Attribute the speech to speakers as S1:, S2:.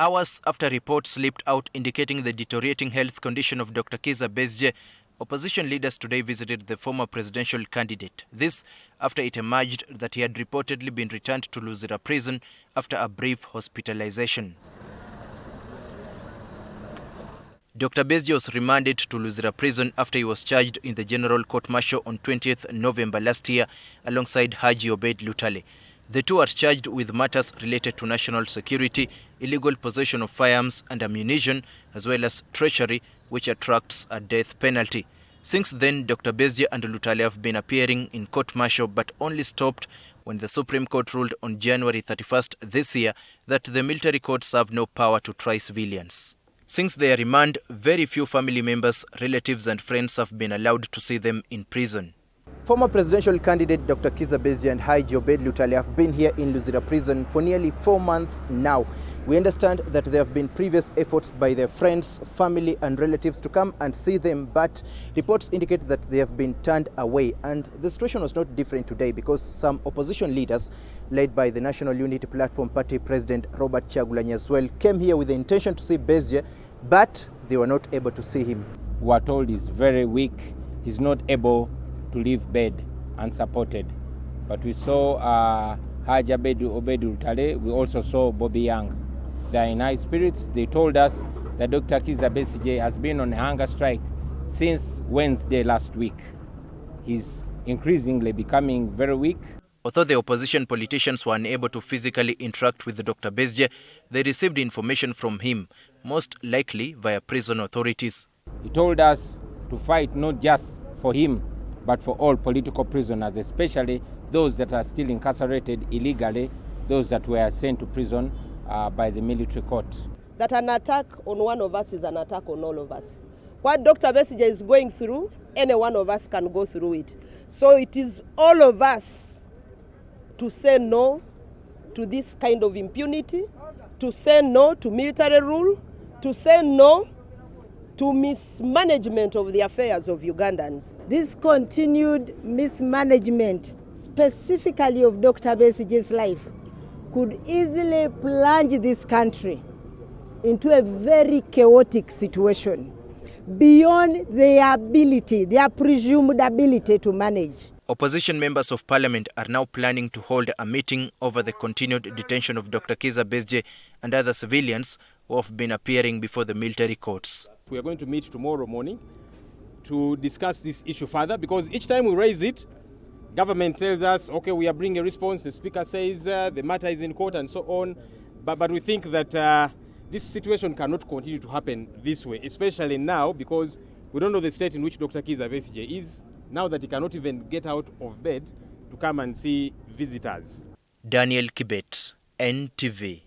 S1: Hours after reports leaked out indicating the deteriorating health condition of Dr. Kizza Besigye, opposition leaders today visited the former presidential candidate. This after it emerged that he had reportedly been returned to Luzira Prison after a brief hospitalization. Dr. Besigye was remanded to Luzira Prison after he was charged in the General Court-Martial on 20th November last year alongside Hajji Obeid Lutale. The two are charged with matters related to national security, illegal possession of firearms and ammunition, as well as treachery, which attracts a death penalty. Since then, Dr. Besigye and Lutale have been appearing in court-martial but only stopped when the Supreme Court ruled on January 31st this year that the military courts have no power to try civilians. Since their remand, very few family members, relatives and friends have been allowed to see them in prison. Former presidential candidate Dr. Kizza Besigye and Hajji Obeid Lutale have been here in Luzira Prison for nearly 4 months now. We understand that there have been previous efforts by their friends, family and relatives to come and see them, but reports indicate that they have been turned away. And the situation was not different today because some opposition leaders, led by the National Unity Platform Party President Robert Kyagulanyi as well, came here with the intention to see Besigye, but they were not able to see him.
S2: We are told he's very weak, he's not able to leave bed unsupported. But we saw Hajji Obeid Lutale, we also saw Bobby Young. They are in high spirits. They told us that Dr. Kizza Besigye has been on a hunger strike since Wednesday last week. He's increasingly becoming very weak.
S1: Although the opposition politicians were unable to physically interact with Dr. Besigye, they received information from him, most likely via prison authorities.
S2: He told us to fight not just for him, but for all political prisoners, especially those that are still incarcerated illegally, those that were sent to prison by the military court.
S3: That an attack on one of us is an attack on all of us. What Dr. Besigye is going through, any one of us can go through it. So it is all of us to say no to this kind of impunity, to say no to military rule, to say no to mismanagement of the affairs of Ugandans.
S4: This continued mismanagement, specifically of Dr. Besigye's life, could easily plunge this country into a very chaotic situation beyond their ability, their presumed ability to manage.
S1: Opposition members of parliament are now planning to hold a meeting over the continued detention of Dr. Kizza Besigye and other civilians who have been appearing before the military courts.
S5: We are going to meet tomorrow morning to discuss this issue further, because each time we raise it, government tells us, okay, we are bringing a response, the speaker says the matter is in court and so on, but we think that this situation cannot continue to happen this way, especially now because we don't know the state in which Dr. Kizza Besigye is, now that he cannot even get out of bed to come and see visitors.
S1: Daniel KIBET, NTV.